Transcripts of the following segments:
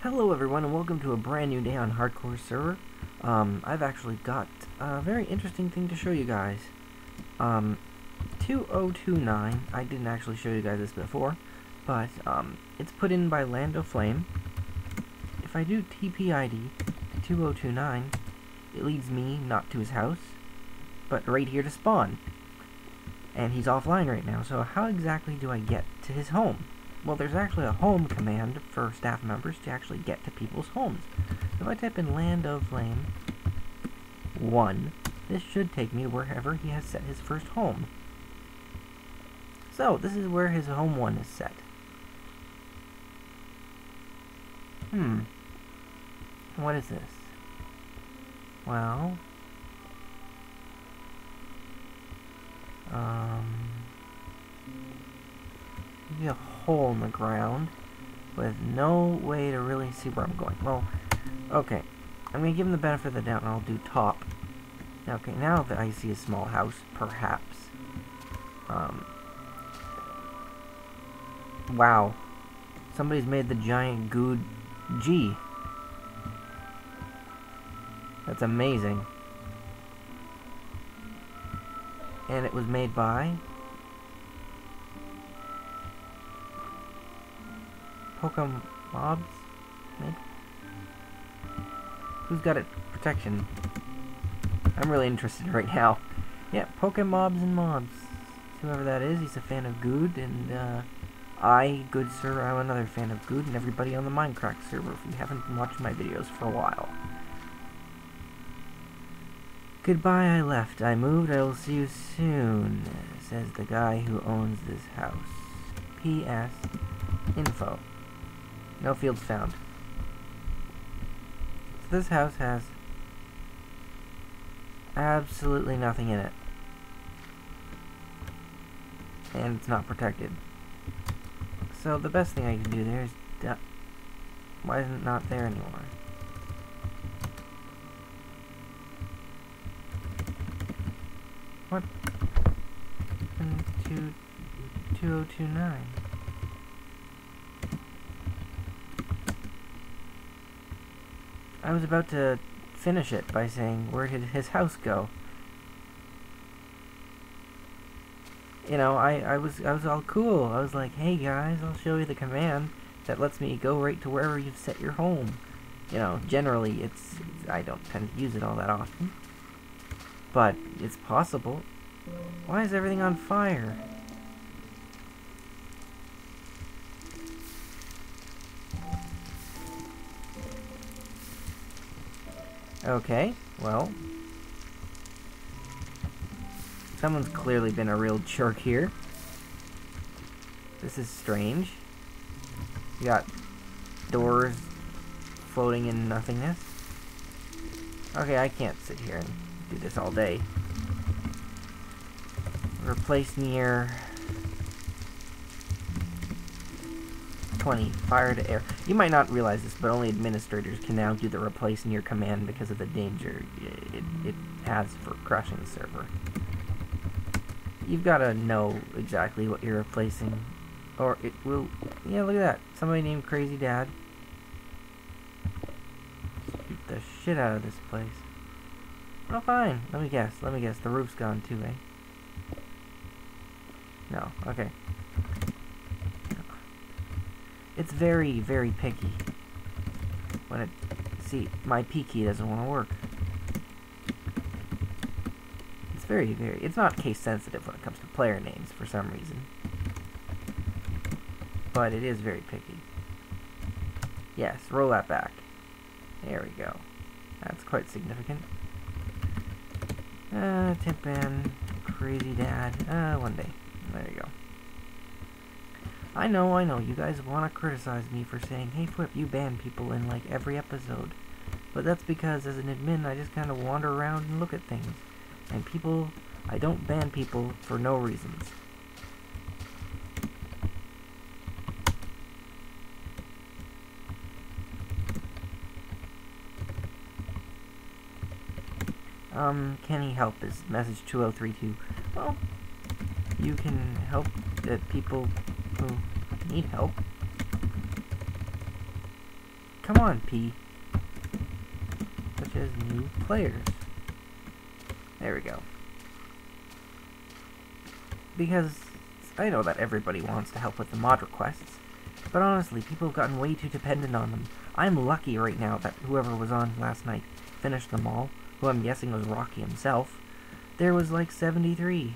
Hello everyone and welcome to a brand new day on Hardcore server. I've actually got a very interesting thing to show you guys. 2029, I didn't actually show you guys this before, but it's put in by Land of Flame. If I do TPID to 2029, it leads me not to his house, but right here to spawn. And he's offline right now, so how exactly do I get to his home? Well, there's actually a home command for staff members to actually get to people's homes. So if I type in Land of Flame 1, this should take me to wherever he has set his first home. So, this is where his home 1 is set. What is this? Well, maybe a hole in the ground with no way to really see where I'm going. Well, okay. I'm going to give him the benefit of the doubt and I'll do top. Okay, now that I see a small house, perhaps. Wow. Somebody's made the giant good G. That's amazing. And it was made by Pokemon Mobs, maybe? Who's got it? Protection. I'm really interested right now. Yeah, Pokemobs and Mobs. Whoever that is, he's a fan of Good, and Good Sir, I'm another fan of Good, and everybody on the Minecraft server if you haven't been watching my videos for a while. Goodbye, I left. I moved. I will see you soon, says the guy who owns this house. P.S. Info. No fields found. So this house has absolutely nothing in it. And it's not protected. So the best thing I can do there is... why isn't it not there anymore? What? 2029. I was about to finish it by saying, where did his house go? You know, I was all cool. I was like, hey guys, I'll show you the command that lets me go right to wherever you've set your home. You know, generally I don't tend to use it all that often. But it's possible. Why is everything on fire? Okay, well, someone's clearly been a real jerk here. This is strange. You got doors floating in nothingness. Okay, I can't sit here and do this all day. Replace near 20. Fire to air. You might not realize this, but only administrators can now do the replace near command because of the danger it has for crashing the server. You've got to know exactly what you're replacing, or it will... Yeah, look at that. Somebody named Crazy Dad. Shoot the shit out of this place. Oh, fine. Let me guess. The roof's gone too, eh? No. Okay. It's very, very picky. When it... See, my P key doesn't want to work. It's very, very... It's not case sensitive when it comes to player names for some reason. But it is very picky. Yes, roll that back. There we go. That's quite significant. Tip ban, Crazy Dad. One day. There you go. I know, you guys want to criticize me for saying, hey Flip, you ban people in like every episode. But that's because as an admin, I just kind of wander around and look at things. And people, I don't ban people for no reasons. Can he help? Is message 2032. Well, you can help the people who need help. Come on, P. Such as new players. There we go. Because I know that everybody wants to help with the mod requests, but honestly, people have gotten way too dependent on them. I'm lucky right now that whoever was on last night finished them all, who I'm guessing was Rocky himself. There was like 73.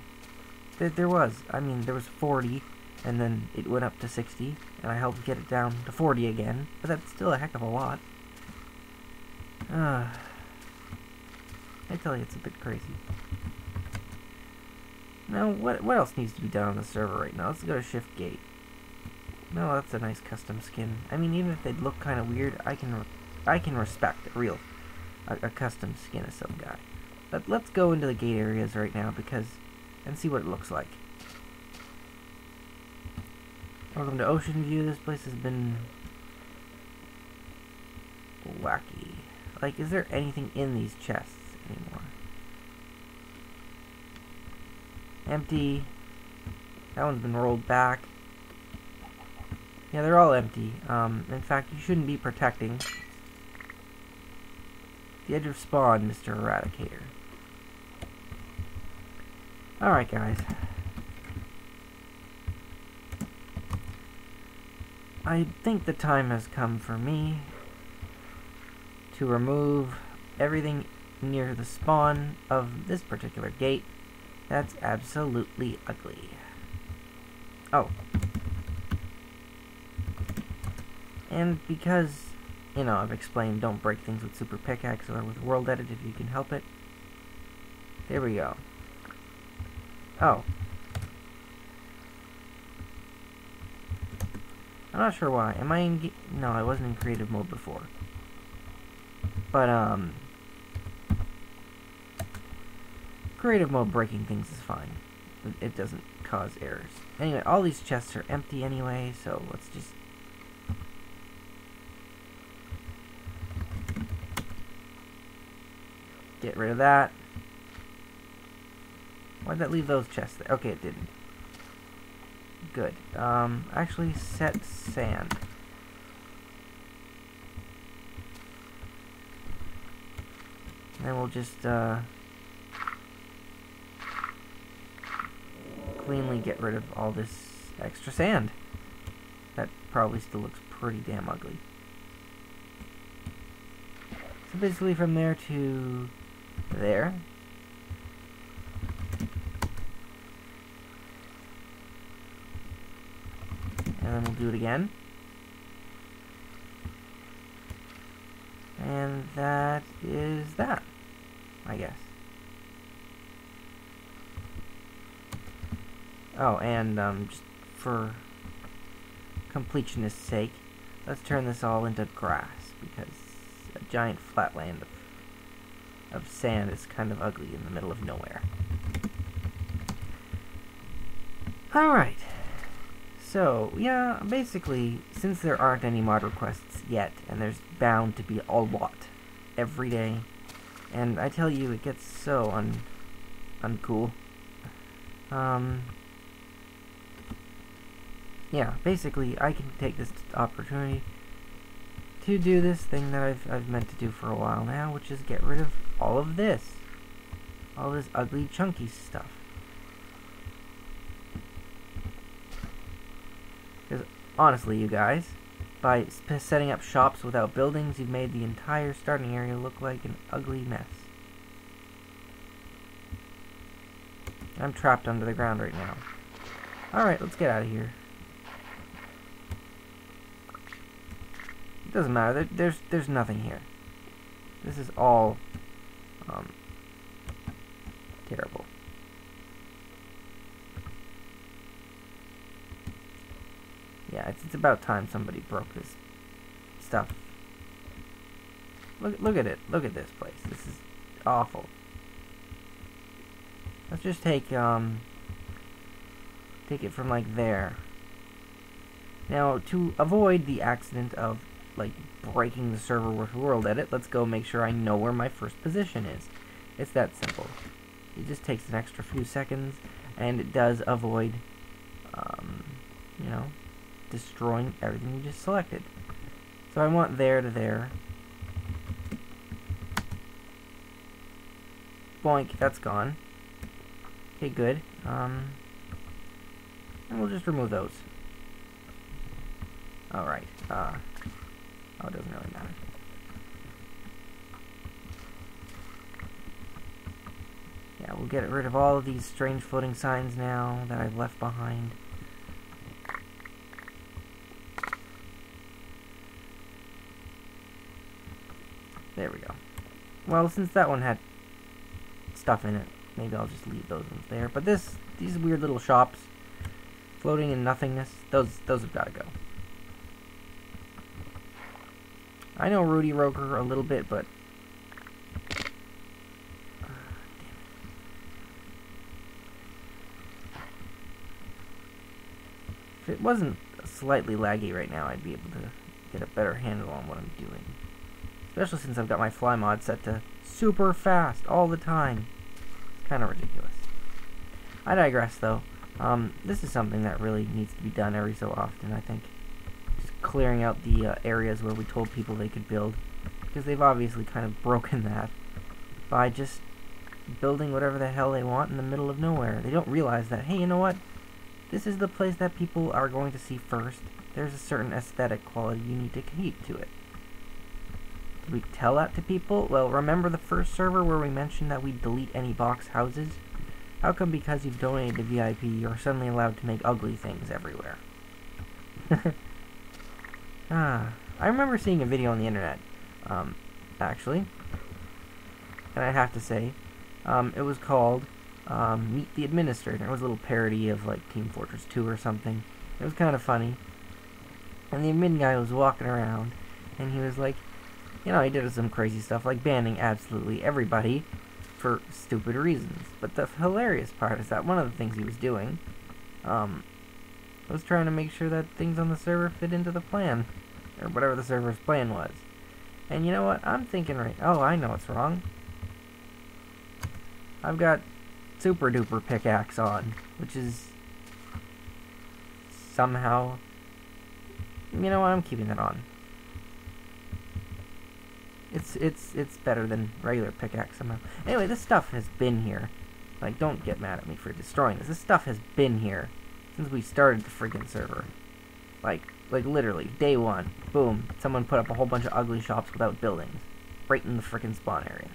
There was 40, and then it went up to 60, and I helped get it down to 40 again, but that's still a heck of a lot. I tell you, it's a bit crazy. Now, what else needs to be done on the server right now? Let's go to Shift Gate. No, that's a nice custom skin. I mean, even if they look kind of weird, I can respect a custom skin of some guy. But let's go into the gate areas right now and see what it looks like. Welcome to Ocean View. This place has been wacky. Like, is there anything in these chests anymore? Empty. That one's been rolled back. Yeah, they're all empty. In fact, you shouldn't be protecting the edge of spawn, Mr. Eradicator. Alright, guys. I think the time has come for me to remove everything near the spawn of this particular gate. That's absolutely ugly. Oh. And because, you know, I've explained don't break things with Super Pickaxe or with World Edit if you can help it. There we go. Oh. I'm not sure why. Am I in... No, I wasn't in creative mode before. But, creative mode breaking things is fine. It doesn't cause errors. Anyway, all these chests are empty anyway, so let's just... get rid of that. Why'd that leave those chests there? Okay, it didn't. Good. Actually set sand. And then we'll just, cleanly get rid of all this extra sand. That probably still looks pretty damn ugly. So basically from there to there. And then we'll do it again. And that is that, I guess. Oh, and just for completionist sake, let's turn this all into grass, because a giant flatland of sand is kind of ugly in the middle of nowhere. Alright. So, yeah, basically, since there aren't any mod requests yet, and there's bound to be a lot every day, and I tell you, it gets so uncool. Yeah, basically, I can take this opportunity to do this thing that I've meant to do for a while now, which is get rid of all of this. All this ugly, chunky stuff. Because, honestly, you guys, by setting up shops without buildings, you've made the entire starting area look like an ugly mess. I'm trapped under the ground right now. Alright, let's get out of here. It doesn't matter, there's nothing here. This is all, terrible. Yeah, it's about time somebody broke this stuff. Look at it. Look at this place. This is awful. Let's just take it from like there. Now, to avoid the accident of like breaking the server with World Edit, let's go make sure I know where my first position is. It's that simple. It just takes an extra few seconds, and it does avoid, you know, destroying everything you just selected. So I want there to there. Boink, that's gone. Okay, good. And we'll just remove those. Alright, oh, it doesn't really matter. Yeah, we'll get rid of all of these strange floating signs now that I've left behind. There we go. Well, since that one had stuff in it, maybe I'll just leave those ones there. But these weird little shops floating in nothingness, those have got to go. I know Rudy Roker a little bit, but if it wasn't slightly laggy right now, I'd be able to get a better handle on what I'm doing. Especially since I've got my fly mod set to super fast all the time. It's kind of ridiculous. I digress, though. This is something that really needs to be done every so often, I think. Just clearing out the areas where we told people they could build. Because they've obviously kind of broken that by just building whatever the hell they want in the middle of nowhere. They don't realize that, hey, you know what? This is the place that people are going to see first. There's a certain aesthetic quality you need to keep to it. Did we tell that to people? Well, remember the first server where we mentioned that we delete any box houses? How come because you've donated to VIP, you're suddenly allowed to make ugly things everywhere? I remember seeing a video on the internet, actually, and I have to say, it was called Meet the Administrator. It was a little parody of, like, Team Fortress 2 or something. It was kind of funny. And the admin guy was walking around, and he was like, you know, he did some crazy stuff, like banning absolutely everybody for stupid reasons. But the hilarious part is that one of the things he was doing, was trying to make sure that things on the server fit into the plan, or whatever the server's plan was. And you know what? I'm thinking oh, I know what's wrong. I've got super duper pickaxe on, which is somehow, you know what? I'm keeping that on. It's better than regular pickaxe somehow. Anyway, this stuff has been here. Like, don't get mad at me for destroying this. This stuff has been here since we started the freaking server. Like literally, day one. Boom. Someone put up a whole bunch of ugly shops without buildings. Right in the freaking spawn area.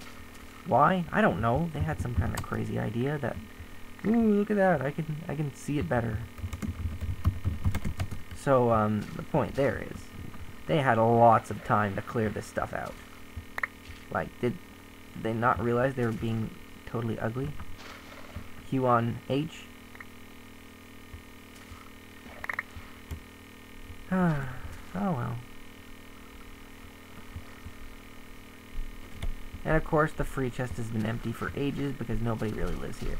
Why? I don't know. They had some kind of crazy idea that, ooh, look at that. I can see it better. So, the point there is, they had lots of time to clear this stuff out. Like, did they not realize they were being totally ugly? Q on H. Oh well. And of course, the free chest has been empty for ages because nobody really lives here.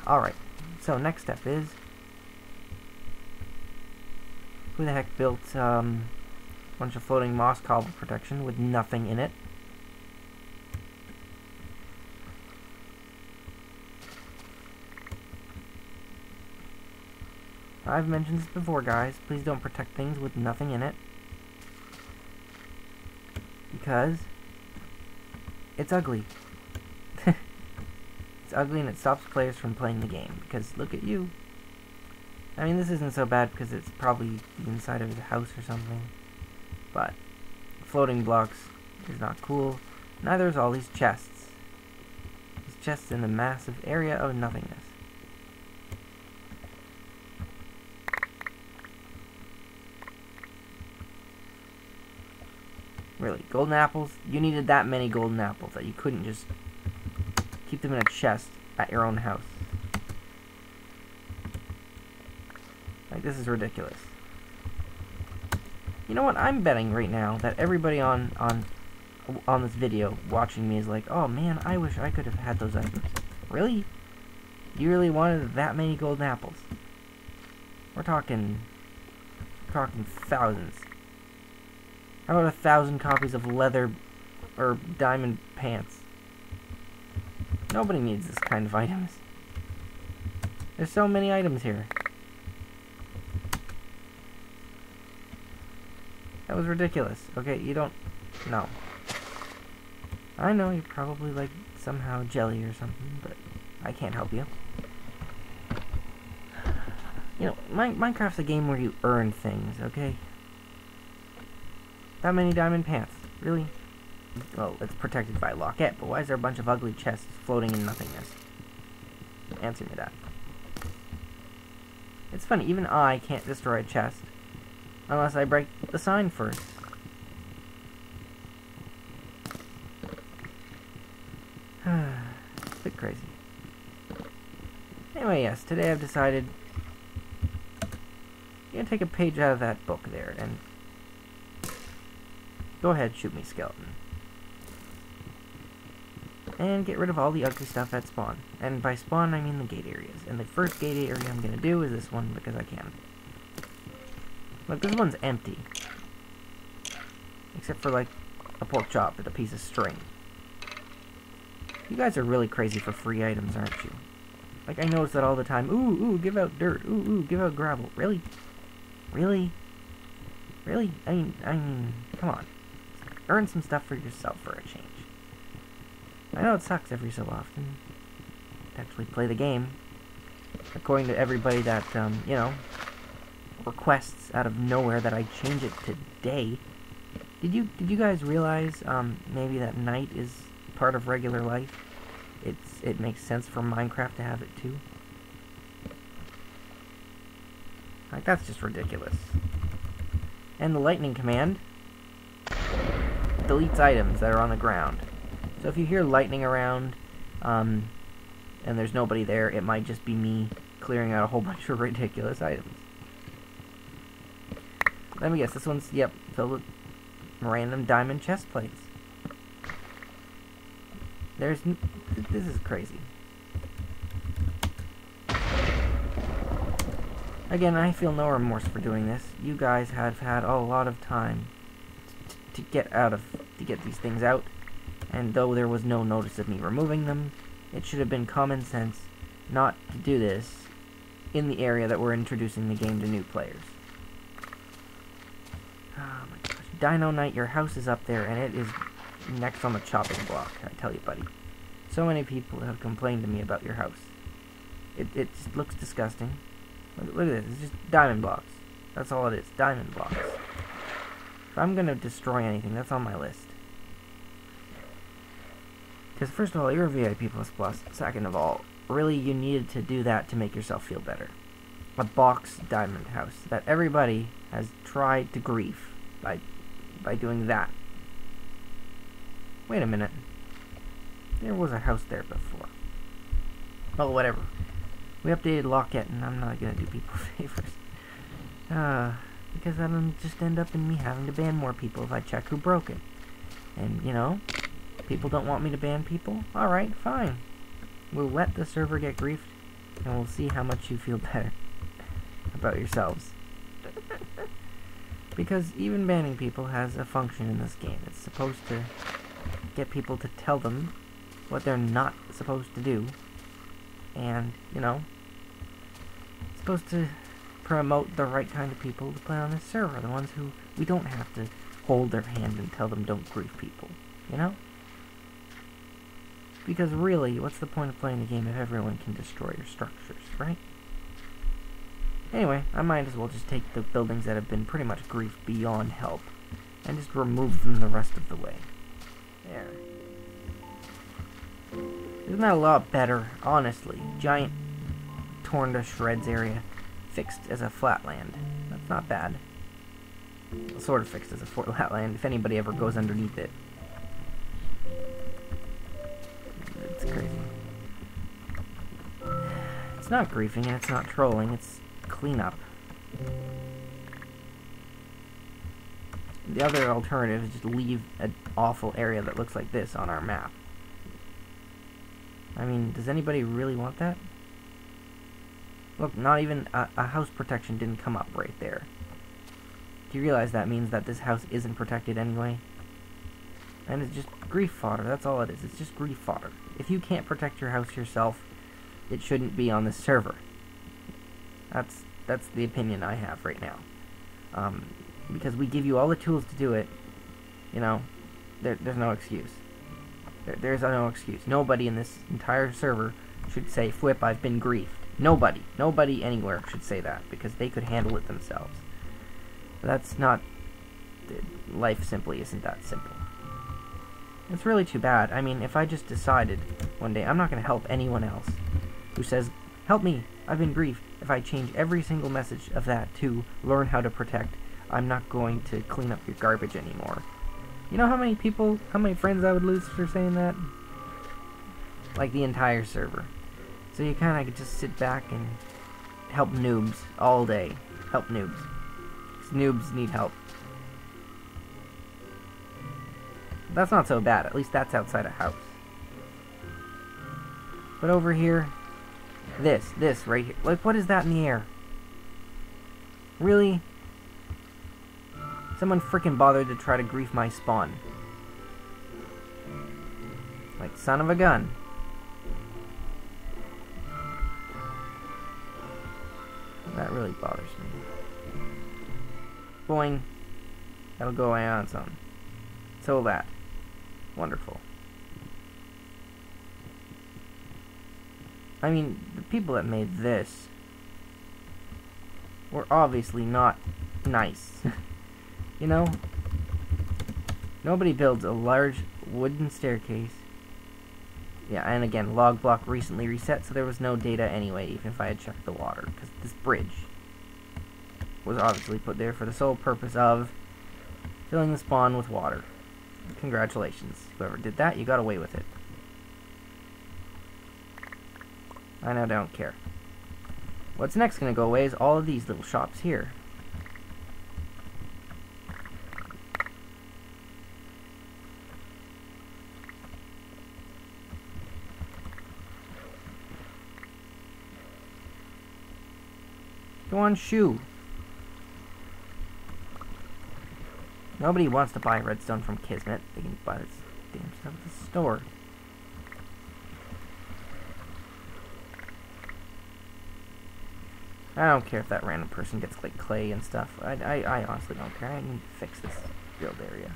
Alright, so next step is, who the heck built a bunch of floating moss cobble protection with nothing in it? I've mentioned this before, guys. Please don't protect things with nothing in it. Because it's ugly. It's ugly and it stops players from playing the game. Because look at you. I mean, this isn't so bad because it's probably the inside of his house or something. But floating blocks is not cool. Neither is all these chests. These chests in a massive area of nothingness. Really, golden apples? You needed that many golden apples that you couldn't just keep them in a chest at your own house. Like, this is ridiculous. You know what? I'm betting right now that everybody on this video watching me is like, oh man, I wish I could have had those items. Really? You really wanted that many golden apples? We're talking thousands. How about 1,000 copies of leather or diamond pants? Nobody needs this kind of items. There's so many items here. That was ridiculous. Okay, you don't... No. I know you're probably, like, somehow jelly or something, but I can't help you. You know, Minecraft's a game where you earn things, okay? That many diamond pants. Really? Well, it's protected by Lockette, but why is there a bunch of ugly chests floating in nothingness? Answer me that. It's funny, even I can't destroy a chest unless I break the sign first. A bit crazy. Anyway, yes, today I've decided I'm gonna take a page out of that book there and go ahead, shoot me, skeleton. And get rid of all the ugly stuff at spawn. And by spawn, I mean the gate areas. And the first gate area I'm gonna do is this one because I can. Look, this one's empty. Except for, like, a pork chop and a piece of string. You guys are really crazy for free items, aren't you? Like, I notice that all the time. Ooh, give out dirt. Ooh, give out gravel. Really? Really? Really? I mean, come on. Earn some stuff for yourself for a change. I know it sucks every so often to actually play the game. According to everybody that, you know, requests out of nowhere that I change it today. Did you guys realize, maybe that night is part of regular life? It makes sense for Minecraft to have it too. Like, that's just ridiculous. And the lightning command deletes items that are on the ground. So if you hear lightning around, and there's nobody there, it might just be me clearing out a whole bunch of ridiculous items. Let me guess, this one's, yep, filled with random diamond chest plates. This is crazy. Again, I feel no remorse for doing this. You guys have had a lot of time to get these things out. And though there was no notice of me removing them, it should have been common sense not to do this in the area that we're introducing the game to new players. Oh my gosh. Dino Knight, your house is up there, and it is next on the chopping block, I tell you, buddy. So many people have complained to me about your house. It just looks disgusting. Look at this, it's just diamond blocks. That's all it is, diamond blocks. If I'm gonna destroy anything, that's on my list. Because first of all, you're a VIP++. Second of all, really you needed to do that to make yourself feel better. A box diamond house that everybody has tried to grief by doing that. Wait a minute. There was a house there before. Well, whatever. We updated Lockette, and I'm not gonna do people favors. Because that'll just end up in me having to ban more people if I check who broke it. And, you know, people don't want me to ban people? Alright, fine. We'll let the server get griefed, and we'll see how much you feel better about yourselves. Because even banning people has a function in this game. It's supposed to get people to tell them what they're not supposed to do. And, you know, it's supposed to promote the right kind of people to play on this server. The ones who we don't have to hold their hand and tell them don't grief people. You know? Because really, what's the point of playing the game if everyone can destroy your structures, right? Anyway, I might as well just take the buildings that have been pretty much griefed beyond help and just remove them the rest of the way. There. Isn't that a lot better, honestly? Giant torn to shreds area fixed as a flatland. That's not bad. Well, sort of fixed as a flatland if anybody ever goes underneath it. It's crazy. It's not griefing and it's not trolling, it's cleanup. The other alternative is just leave an awful area that looks like this on our map. I mean, does anybody really want that? Look, not even a house protection didn't come up right there. Do you realize that means that this house isn't protected anyway? And it's just grief fodder, that's all it is. It's just grief fodder. If you can't protect your house yourself, it shouldn't be on this server. That's the opinion I have right now. because we give you all the tools to do it, you know, there's no excuse. There's no excuse. Nobody in this entire server should say, "Flip, I've been griefed." Nobody anywhere should say that, because they could handle it themselves. But that's not... Life simply isn't that simple. It's really too bad. I mean, if I just decided one day I'm not going to help anyone else who says, "Help me, I've been griefed," if I change every single message of that to learn how to protect, I'm not going to clean up your garbage anymore. You know how many friends I would lose for saying that? Like the entire server. So you kind of just sit back and help noobs all day. Help noobs. 'Cause noobs need help. That's not so bad. At least that's outside a house. But over here, this right here. Like, what is that in the air? Really? Someone freaking bothered to try to grief my spawn. Like, son of a gun. That really bothers me. Boing. That'll go away on its own. So that. Wonderful. I mean, the people that made this were obviously not nice. You know? Nobody builds a large wooden staircase. Yeah, and again, log block recently reset, so there was no data anyway, even if I had checked the water, because this bridge was obviously put there for the sole purpose of filling the spawn with water. Congratulations. Whoever did that, you got away with it. I now don't care. What's next going to go away is all of these little shops here. Go on, shoe. Nobody wants to buy redstone from Kismet. They can buy this damn stuff at the store. I don't care if that random person gets like clay and stuff. I honestly don't care. I need to fix this build area.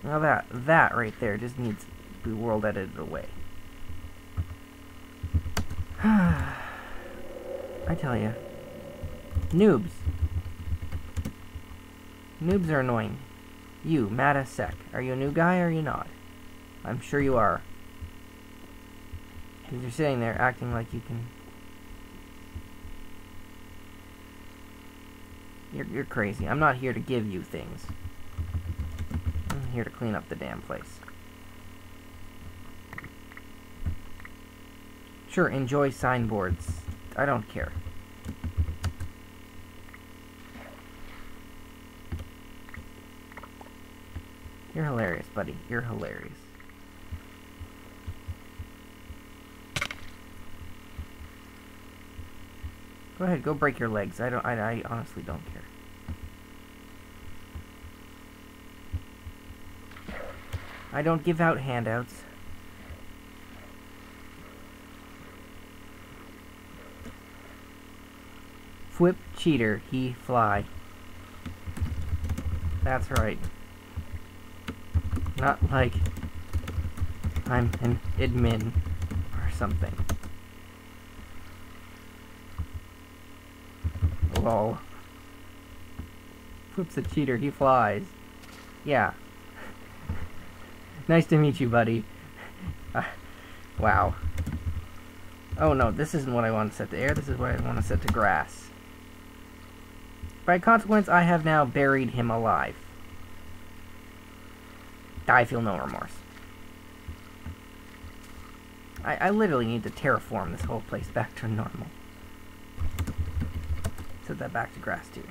Now that right there just needs to be world edited away. I tell you. Noobs. Noobs are annoying. You, Mata Sec. Are you a new guy or are you not? I'm sure you are. Because you're sitting there acting like you can... You're crazy. I'm not here to give you things. I'm here to clean up the damn place. Sure, enjoy signboards. I don't care. You're hilarious, buddy. You're hilarious. Go ahead, go break your legs. I honestly don't care. I don't give out handouts. Flip cheater, he fly. That's right. Not like I'm an admin or something. Lol. Flip's a cheater, he flies. Yeah. Nice to meet you, buddy. Wow. Oh no, this isn't what I want to set to air, this is what I want to set to grass. By consequence, I have now buried him alive. I feel no remorse. I literally need to terraform this whole place back to normal. Set that back to grass too.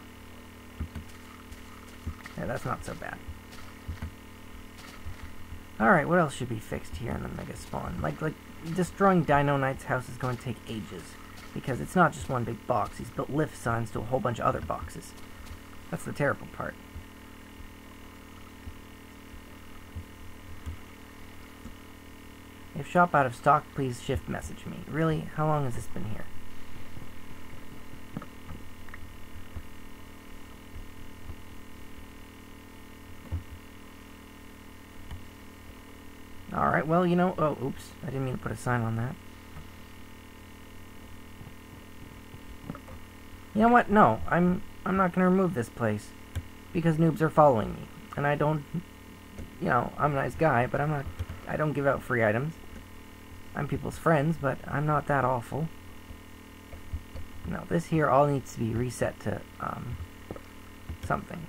Yeah, that's not so bad. Alright, what else should be fixed here in the mega spawn? Like destroying Dino Knight's house is going to take ages. Because it's not just one big box, he's built lift signs to a whole bunch of other boxes. That's the terrible part. If shop out of stock, please shift message me. Really? How long has this been here? Alright, well, you know... Oh, oops. I didn't mean to put a sign on that. You know what? No, I'm not going to remove this place. Because noobs are following me. And I don't... You know, I'm a nice guy, but I don't give out free items. I'm people's friends, but I'm not that awful. No, this here all needs to be reset to, something.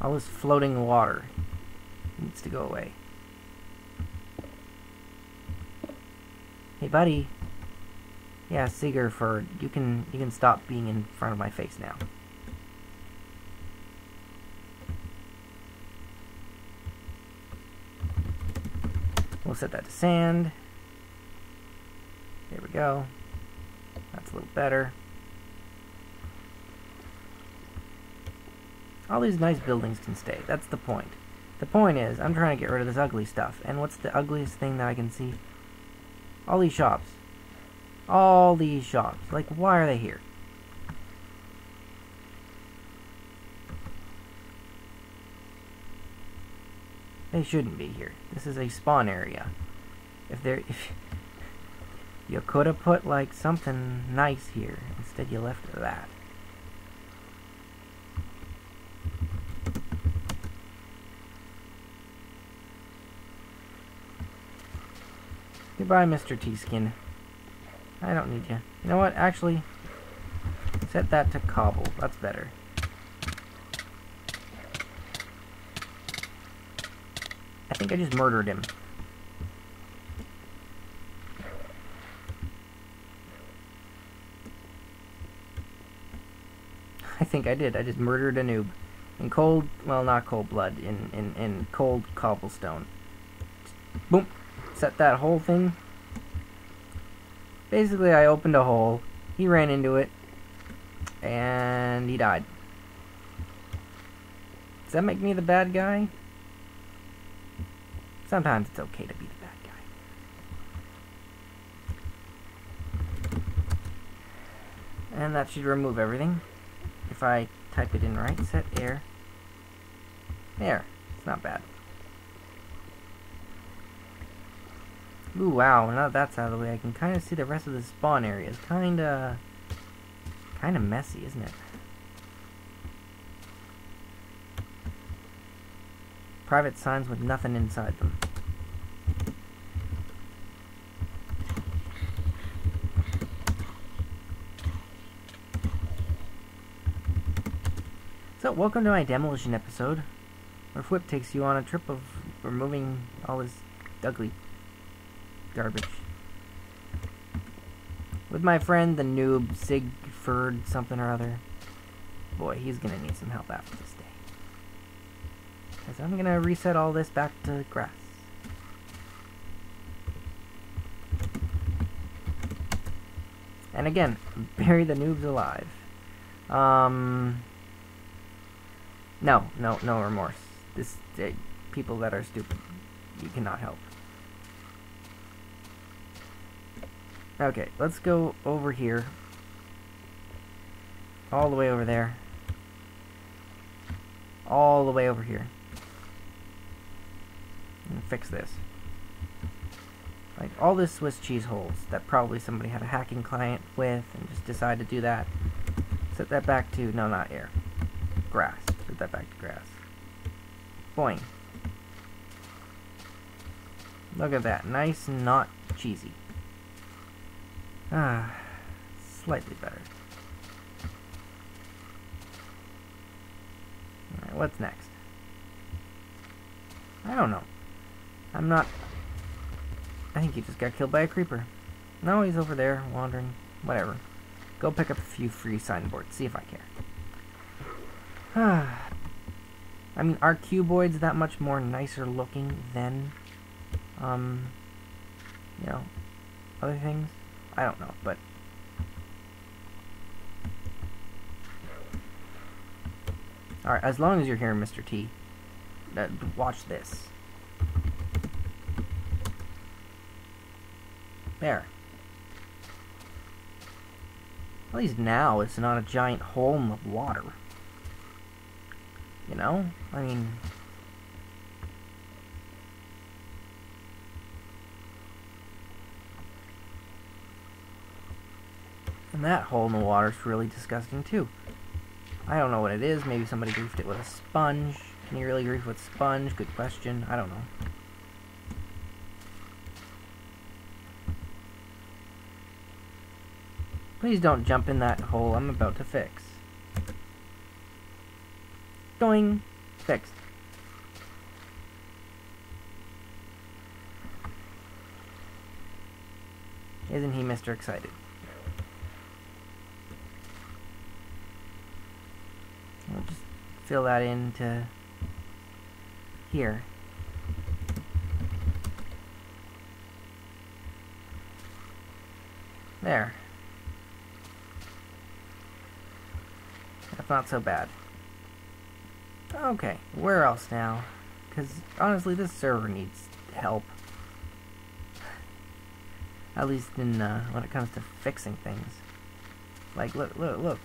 All this floating water needs to go away. Hey, buddy. Yeah, Sigerford, you can stop being in front of my face now. We'll set that to sand. There we go. That's a little better. All these nice buildings can stay. That's the point. The point is, I'm trying to get rid of this ugly stuff. And what's the ugliest thing that I can see? All these shops. All these shops. Like, why are they here? They shouldn't be here. This is a spawn area. If you could have put like something nice here. Instead you left that. Goodbye, Mr. T-Skin. I don't need you. You know what? Actually, set that to cobble. That's better. I think I just murdered him. I think I did. I just murdered a noob. In cold, well, not cold blood, in cold cobblestone. Boom. Set that whole thing. Basically, I opened a hole. He ran into it. And he died. Does that make me the bad guy? Sometimes it's okay to be the bad guy. And that should remove everything. If I type it in right, set air. There. It's not bad. Ooh, wow. Now that that's out of the way, I can kind of see the rest of the spawn area. It's kind of messy, isn't it? Private signs with nothing inside them. So, welcome to my demolition episode, where Whip takes you on a trip of removing all this ugly garbage. With my friend, the noob, Sigford something or other. Boy, he's gonna need some help after this day. Because I'm gonna reset all this back to grass. And again, bury the noobs alive. No remorse. This people that are stupid, you cannot help. Okay, let's go over here. All the way over there. All the way over here. And fix this. Like, all this Swiss cheese holes that probably somebody had a hacking client with and just decided to do that. Set that back to, no, not air. Grass. Set that back to grass. Boing. Look at that. Nice and not cheesy. Ah, slightly better. Alright, what's next? I don't know. I'm not... I think he just got killed by a creeper. No, he's over there, wandering. Whatever. Go pick up a few free signboards, see if I care. I mean, are cuboids that much more nicer looking than, you know, other things? I don't know, but... Alright, as long as you're here, Mr. T, watch this. There. At least now it's not a giant hole in the water. You know? I mean... And that hole in the water is really disgusting too. I don't know what it is. Maybe somebody griefed it with a sponge. Can you really grief with sponge? Good question. I don't know. Please don't jump in that hole I'm about to fix. Doing. Fixed. Isn't he Mr. Excited? We'll just fill that into here. There. That's not so bad. Okay, where else now? Because honestly, this server needs help. At least in when it comes to fixing things. Like, look.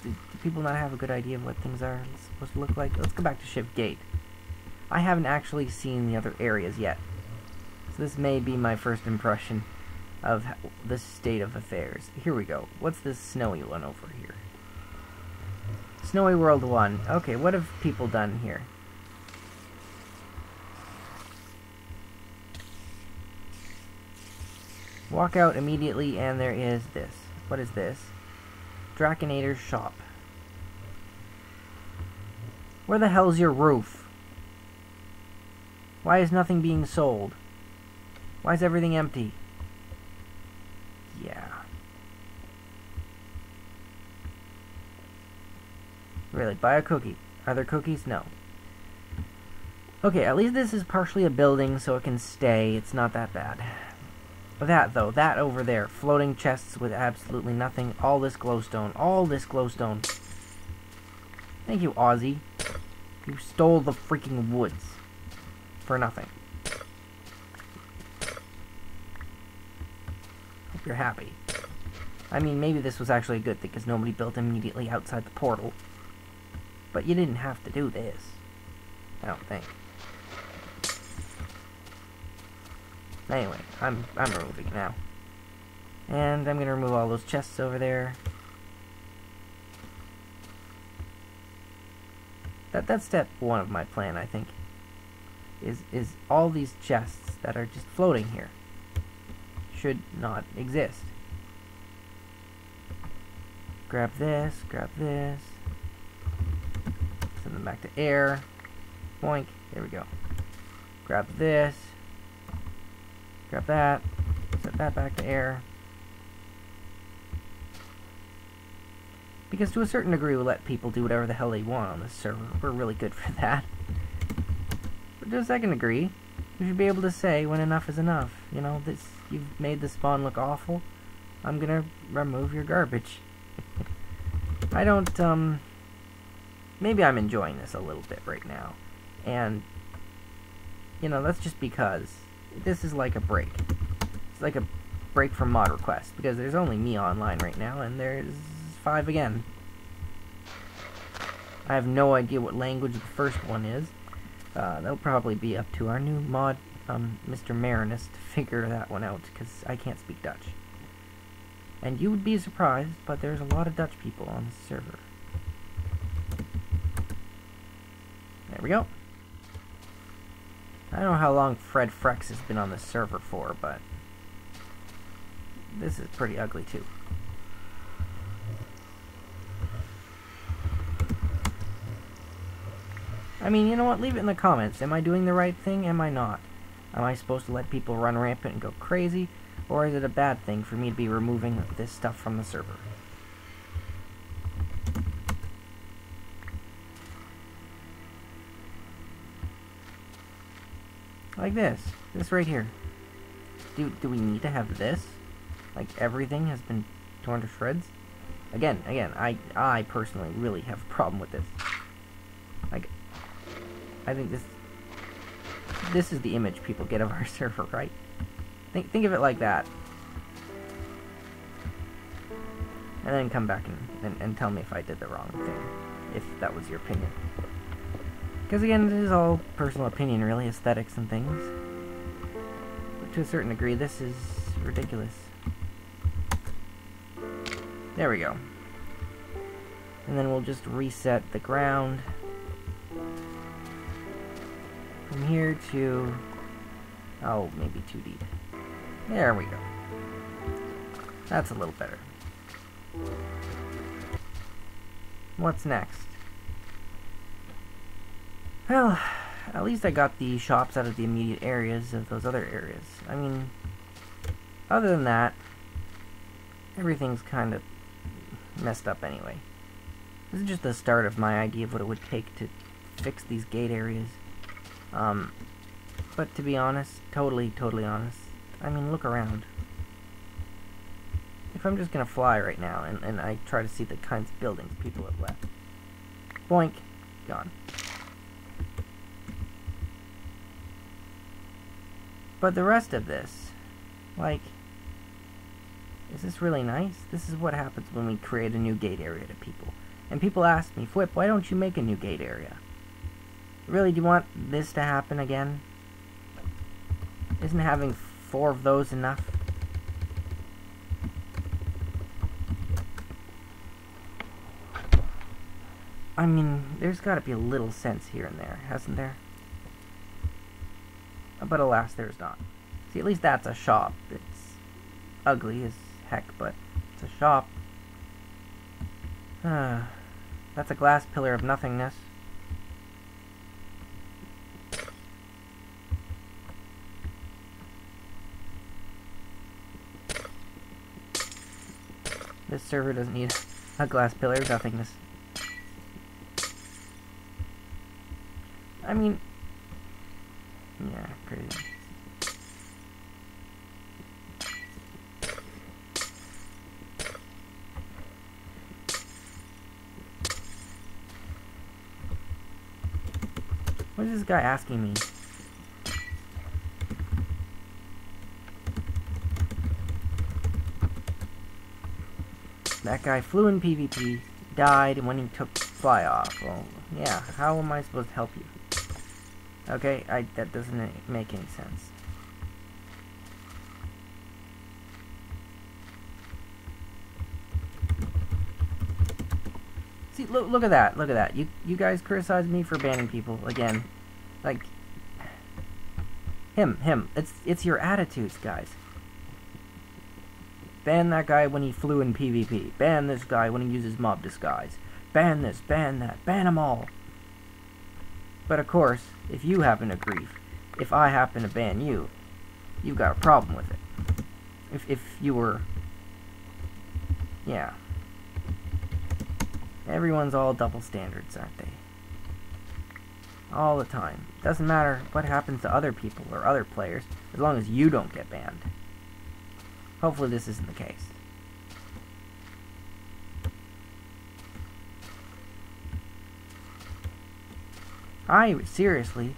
Do people not have a good idea of what things are supposed to look like? Let's go back to Shift Gate. I haven't actually seen the other areas yet. So this may be my first impression of the state of affairs. Here we go. What's this snowy one over here? Snowy World 1. Okay, what have people done here? Walk out immediately and there is this. What is this? Draconator's shop. Where the hell's your roof? Why is nothing being sold? Why is everything empty? Yeah. Really, buy a cookie. Are there cookies? No. Okay, at least this is partially a building, so it can stay. It's not that bad. That, though, that over there. Floating chests with absolutely nothing. All this glowstone. All this glowstone. Thank you, Aussie. You stole the freaking woods. For nothing. Hope you're happy. I mean, maybe this was actually a good thing, because nobody built immediately outside the portal. But you didn't have to do this. I don't think. Anyway, I'm removing it now. And I'm gonna remove all those chests over there. That's step one of my plan, I think. Is all these chests that are just floating here should not exist. Grab this, send them back to air. Boink, there we go. Grab this, grab that, set that back to air. Because to a certain degree we let people do whatever the hell they want on this server. We're really good for that. But to a second degree, we should be able to say when enough is enough. You know, this, you've made the spawn look awful. I'm gonna remove your garbage. I don't, maybe I'm enjoying this a little bit right now. And, you know, that's just because this is like a break. It's like a break from mod requests, because there's only me online right now, and there's 5 again. I have no idea what language the first one is. That'll probably be up to our new mod, Mr. Marinus, to figure that one out, because I can't speak Dutch. And you would be surprised, but there's a lot of Dutch people on this server. There we go. I don't know how long Fred Frex has been on this server for, but this is pretty ugly too. I mean, you know what? Leave it in the comments. Am I doing the right thing? Am I not? Am I supposed to let people run rampant and go crazy? Or is it a bad thing for me to be removing this stuff from the server? Like this. This right here. Do we need to have this? Like everything has been torn to shreds? Again, I personally really have a problem with this. Like, I think this is the image people get of our server, right? Think of it like that. And then come back and tell me if I did the wrong thing. If that was your opinion. Because again, it is all personal opinion, really. Aesthetics and things. But to a certain degree, this is ridiculous. There we go. And then we'll just reset the ground from here to, oh, maybe too deep. There we go. That's a little better. What's next? Well, at least I got the shops out of the immediate areas of those other areas. I mean, other than that, everything's kind of messed up anyway. This is just the start of my idea of what it would take to fix these gate areas. But to be honest, totally honest, I mean, look around. If I'm just gonna fly right now and I try to see the kinds of buildings people have left. Boink, gone. But the rest of this, like, is this really nice? This is what happens when we create a new gate area to people. And people ask me, Fwip, why don't you make a new gate area? Really, do you want this to happen again? Isn't having 4 of those enough? I mean, there's gotta be a little sense here and there, hasn't there? But alas, there's not. See, at least that's a shop. It's ugly as heck, but it's a shop. That's a glass pillar of nothingness. This server doesn't need a glass pillar of nothingness. I mean, yeah, crazy. What is this guy asking me? That guy flew in PvP, died when he took fly off. Well, yeah, how am I supposed to help you? Okay, that doesn't make any sense. See, look at that, look at that. You guys criticize me for banning people again. Like, him. It's your attitudes, guys. Ban that guy when he flew in PvP. Ban this guy when he uses mob disguise. Ban this, ban that, ban them all. But of course, if you happen to grief, if I happen to ban you, you've got a problem with it. If you were... Yeah. Everyone's all double standards, aren't they? All the time. Doesn't matter what happens to other people or other players, as long as you don't get banned. Hopefully this isn't the case. Seriously,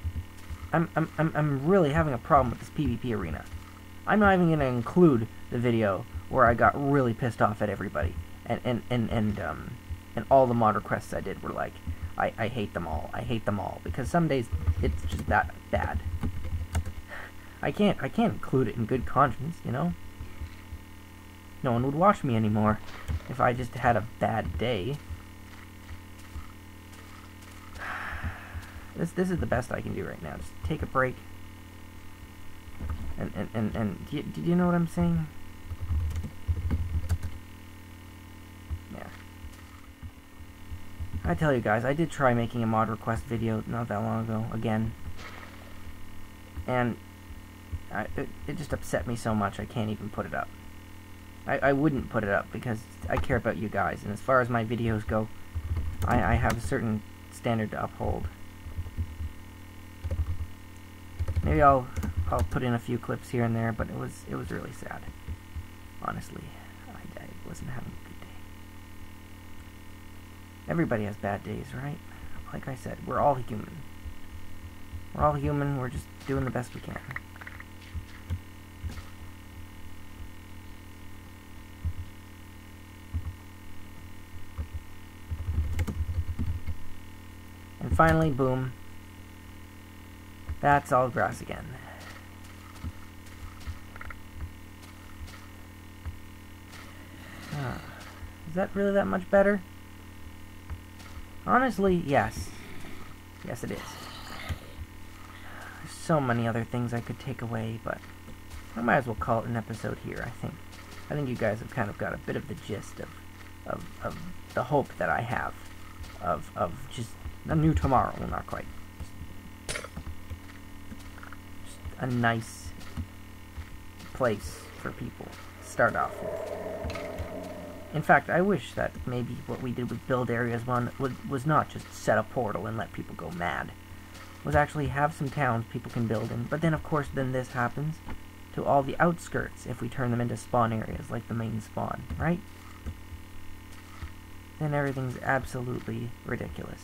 I'm really having a problem with this PvP arena. I'm not even gonna include the video where I got really pissed off at everybody, and all the mod requests I did were like, I hate them all. I hate them all, because some days it's just that bad. I can't include it in good conscience, you know. No one would watch me anymore if I just had a bad day. This is the best I can do right now. Just take a break. And do you know what I'm saying? Yeah. I tell you guys, I did try making a mod request video not that long ago, again. And it just upset me so much I can't even put it up. I wouldn't put it up because I care about you guys, and as far as my videos go, I have a certain standard to uphold. Maybe I'll put in a few clips here and there, but it was really sad. Honestly, I wasn't having a good day. Everybody has bad days, right? Like I said, we're all human. We're all human, we're just doing the best we can. And finally, boom. That's all grass again. Is that really that much better? Honestly, yes. Yes, it is. There's so many other things I could take away, but I might as well call it an episode here, I think. I think you guys have kind of got a bit of the gist of the hope that I have of just a new tomorrow. Well, not quite. Just a nice place for people to start off with. In fact, I wish that maybe what we did with Build Areas 1 was not just set a portal and let people go mad. Was actually have some towns people can build in, but then of course then this happens to all the outskirts if we turn them into spawn areas like the main spawn, right? Then everything's absolutely ridiculous.